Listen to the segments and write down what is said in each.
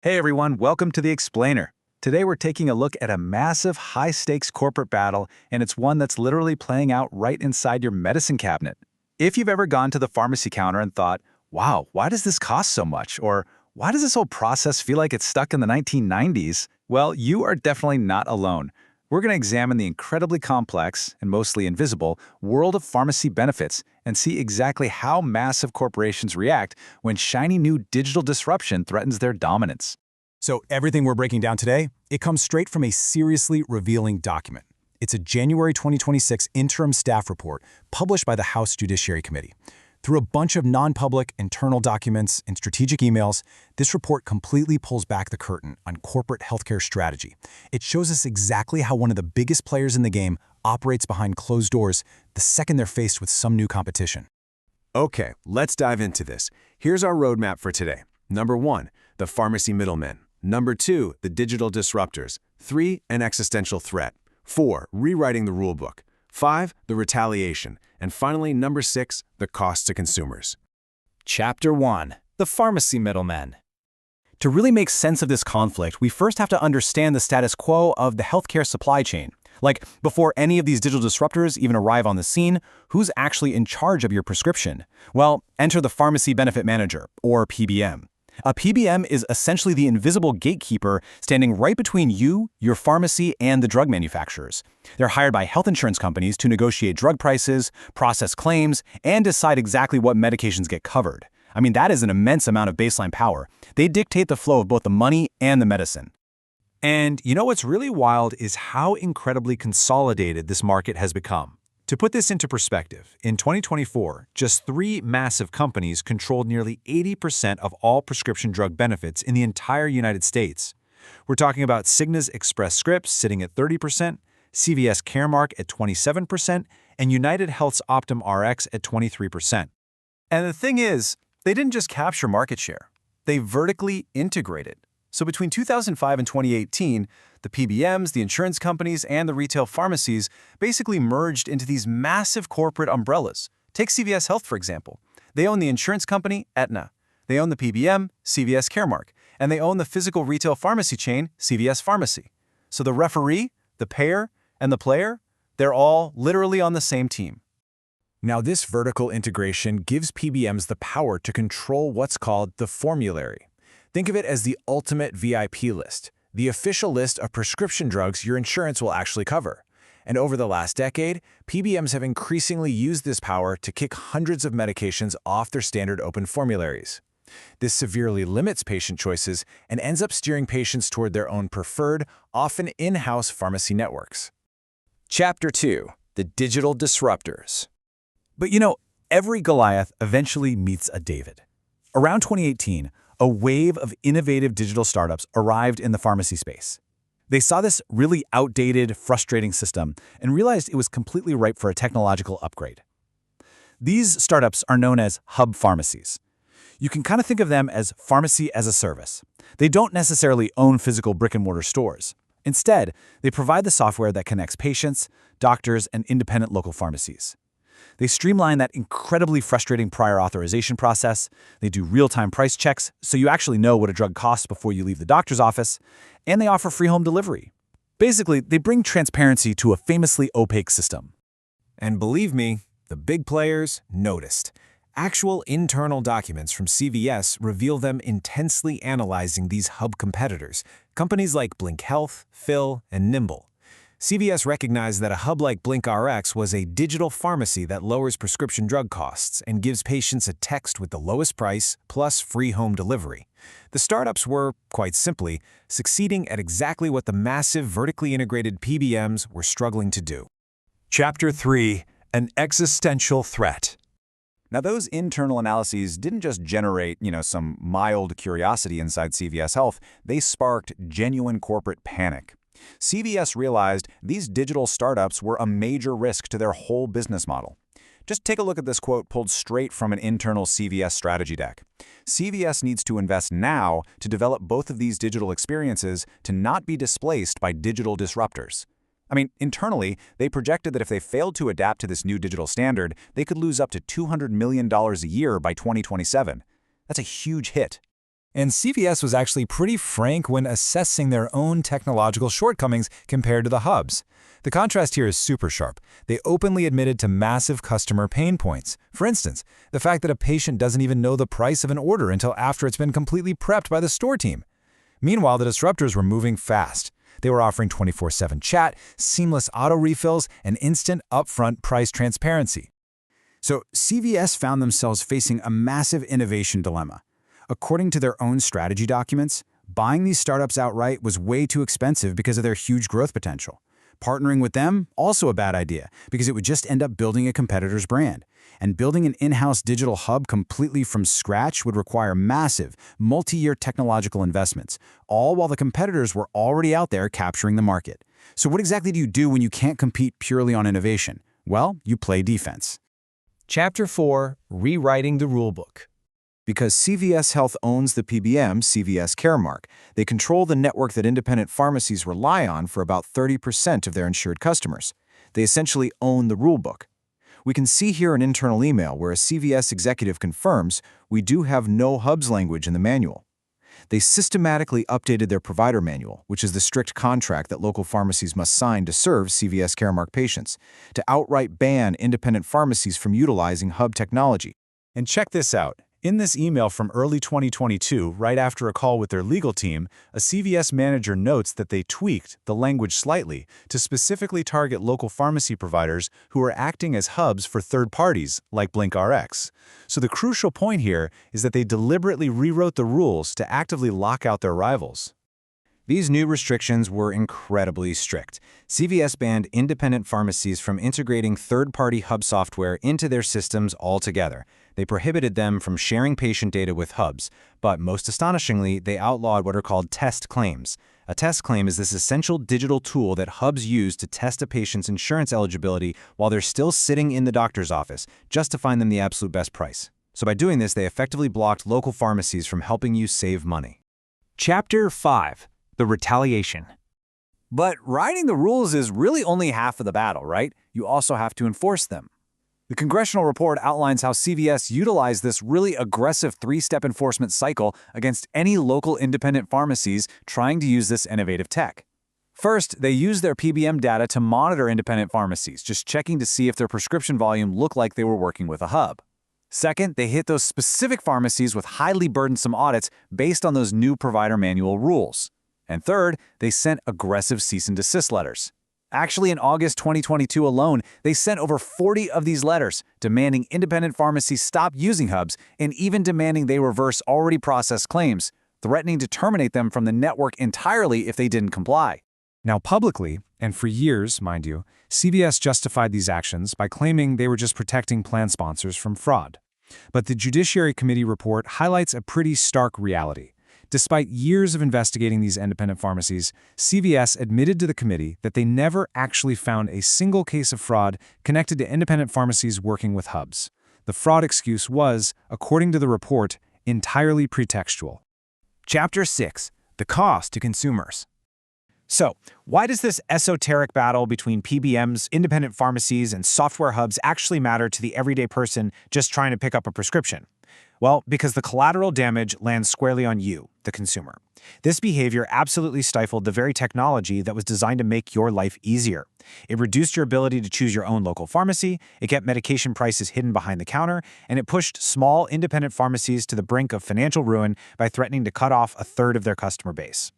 Hey everyone, welcome to The Explainer. Today we're taking a look at a massive, high-stakes corporate battle, and it's one that's literally playing out right inside your medicine cabinet. If you've ever gone to the pharmacy counter and thought, wow, why does this cost so much? Or why does this whole process feel like it's stuck in the 1990s? Well, you are definitely not alone. We're going to examine the incredibly complex, and mostly invisible, world of pharmacy benefits and see exactly how massive corporations react when shiny new digital disruption threatens their dominance. So everything we're breaking down today, it comes straight from a seriously revealing document. It's a January 2026 interim staff report published by the House Judiciary Committee. Through a bunch of non-public internal documents and strategic emails, this report completely pulls back the curtain on corporate healthcare strategy. It shows us exactly how one of the biggest players in the game operates behind closed doors the second they're faced with some new competition. Okay, let's dive into this. Here's our roadmap for today. Number 1, the pharmacy middlemen. Number 2, the digital disruptors. 3, an existential threat. 4, rewriting the rulebook. 5, the retaliation. And finally, number 6, the cost to consumers. Chapter 1. The Pharmacy Middlemen. To really make sense of this conflict, we first have to understand the status quo of the healthcare supply chain. Like, before any of these digital disruptors even arrive on the scene, who's actually in charge of your prescription? Well, enter the Pharmacy Benefit Manager, or PBM. A PBM is essentially the invisible gatekeeper standing right between you, your pharmacy, and the drug manufacturers. They're hired by health insurance companies to negotiate drug prices, process claims, and decide exactly what medications get covered. I mean, that is an immense amount of baseline power. They dictate the flow of both the money and the medicine. And you know what's really wild is how incredibly consolidated this market has become. To put this into perspective, in 2024, just 3 massive companies controlled nearly 80% of all prescription drug benefits in the entire United States. We're talking about Cigna's Express Scripts sitting at 30%, CVS Caremark at 27%, and United Health's Optum Rx at 23%. And the thing is, they didn't just capture market share. They vertically integrated. So between 2005 and 2018, the PBMs, the insurance companies, and the retail pharmacies basically merged into these massive corporate umbrellas. Take CVS Health, for example. They own the insurance company, Aetna. They own the PBM, CVS Caremark. And they own the physical retail pharmacy chain, CVS Pharmacy. So the referee, the payer, and the player, they're all literally on the same team. Now, this vertical integration gives PBMs the power to control what's called the formulary. Think of it as the ultimate VIP list, the official list of prescription drugs your insurance will actually cover. And over the last decade, PBMs have increasingly used this power to kick hundreds of medications off their standard open formularies. This severely limits patient choices and ends up steering patients toward their own preferred, often in-house pharmacy networks. Chapter 2. The Digital Disruptors. But you know, every Goliath eventually meets a David. Around 2018, a wave of innovative digital startups arrived in the pharmacy space. They saw this really outdated, frustrating system and realized it was completely ripe for a technological upgrade. These startups are known as hub pharmacies. You can kind of think of them as pharmacy as a service. They don't necessarily own physical brick-and-mortar stores. Instead, they provide the software that connects patients, doctors, and independent local pharmacies. They streamline that incredibly frustrating prior authorization process. They do real-time price checks, so you actually know what a drug costs before you leave the doctor's office. And they offer free home delivery. Basically, they bring transparency to a famously opaque system. And believe me, the big players noticed. Actual internal documents from CVS reveal them intensely analyzing these hub competitors, companies like Blink Health, Phil, and Nimble. CVS recognized that a hub like BlinkRx was a digital pharmacy that lowers prescription drug costs and gives patients a text with the lowest price plus free home delivery. The startups were, quite simply, succeeding at exactly what the massive vertically integrated PBMs were struggling to do. Chapter 3. An Existential Threat. Now, those internal analyses didn't just generate, some mild curiosity inside CVS Health. They sparked genuine corporate panic. CVS realized these digital startups were a major risk to their whole business model. Just take a look at this quote pulled straight from an internal CVS strategy deck. CVS needs to invest now to develop both of these digital experiences to not be displaced by digital disruptors. I mean, internally, they projected that if they failed to adapt to this new digital standard, they could lose up to $200 million a year by 2027. That's a huge hit. And CVS was actually pretty frank when assessing their own technological shortcomings compared to the hubs. The contrast here is super sharp. They openly admitted to massive customer pain points. For instance, the fact that a patient doesn't even know the price of an order until after it's been completely prepped by the store team. Meanwhile, the disruptors were moving fast. They were offering 24/7 chat, seamless auto refills, and instant upfront price transparency. So CVS found themselves facing a massive innovation dilemma. According to their own strategy documents, buying these startups outright was way too expensive because of their huge growth potential. Partnering with them, also a bad idea, because it would just end up building a competitor's brand. And building an in-house digital hub completely from scratch would require massive, multi-year technological investments, all while the competitors were already out there capturing the market. So what exactly do you do when you can't compete purely on innovation? Well, you play defense. Chapter 4, Rewriting the Rulebook. Because CVS Health owns the PBM CVS Caremark, they control the network that independent pharmacies rely on for about 30% of their insured customers. They essentially own the rulebook. We can see here an internal email where a CVS executive confirms we do have no hubs language in the manual. They systematically updated their provider manual, which is the strict contract that local pharmacies must sign to serve CVS Caremark patients, to outright ban independent pharmacies from utilizing hub technology. And check this out. In this email from early 2022, right after a call with their legal team, a CVS manager notes that they tweaked the language slightly to specifically target local pharmacy providers who are acting as hubs for third parties, like BlinkRx. So the crucial point here is that they deliberately rewrote the rules to actively lock out their rivals. These new restrictions were incredibly strict. CVS banned independent pharmacies from integrating third-party hub software into their systems altogether. They prohibited them from sharing patient data with hubs, but most astonishingly, they outlawed what are called test claims. A test claim is this essential digital tool that hubs use to test a patient's insurance eligibility while they're still sitting in the doctor's office, just to find them the absolute best price. So by doing this, they effectively blocked local pharmacies from helping you save money. Chapter 5. The Retaliation. But writing the rules is really only half of the battle, right? You also have to enforce them. The congressional report outlines how CVS utilized this really aggressive three-step enforcement cycle against any local independent pharmacies trying to use this innovative tech. First, they used their PBM data to monitor independent pharmacies, just checking to see if their prescription volume looked like they were working with a hub. Second, they hit those specific pharmacies with highly burdensome audits based on those new provider manual rules. And third, they sent aggressive cease and desist letters. Actually, in August 2022 alone, they sent over 40 of these letters, demanding independent pharmacies stop using hubs and even demanding they reverse already processed claims, threatening to terminate them from the network entirely if they didn't comply. Now publicly, and for years, mind you, CVS justified these actions by claiming they were just protecting plan sponsors from fraud. But the Judiciary Committee report highlights a pretty stark reality. Despite years of investigating these independent pharmacies, CVS admitted to the committee that they never actually found a single case of fraud connected to independent pharmacies working with hubs. The fraud excuse was, according to the report, entirely pretextual. Chapter 6. The Cost to Consumers. So, why does this esoteric battle between PBMs, independent pharmacies, and software hubs actually matter to the everyday person just trying to pick up a prescription? Well, because the collateral damage lands squarely on you, the consumer. This behavior absolutely stifled the very technology that was designed to make your life easier. It reduced your ability to choose your own local pharmacy, it kept medication prices hidden behind the counter, and it pushed small independent pharmacies to the brink of financial ruin by threatening to cut off a third of their customer base.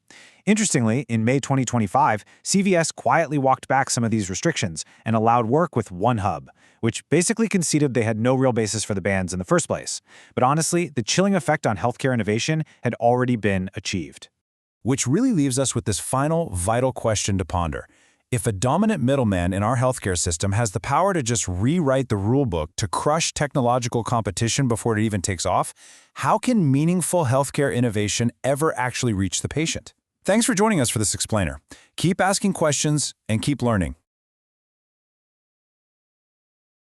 Interestingly, in May 2025, CVS quietly walked back some of these restrictions and allowed work with one hub, which basically conceded they had no real basis for the bans in the first place. But honestly, the chilling effect on healthcare innovation had already been achieved. Which really leaves us with this final, vital question to ponder. If a dominant middleman in our healthcare system has the power to just rewrite the rulebook to crush technological competition before it even takes off, how can meaningful healthcare innovation ever actually reach the patient? Thanks for joining us for this explainer. Keep asking questions and keep learning.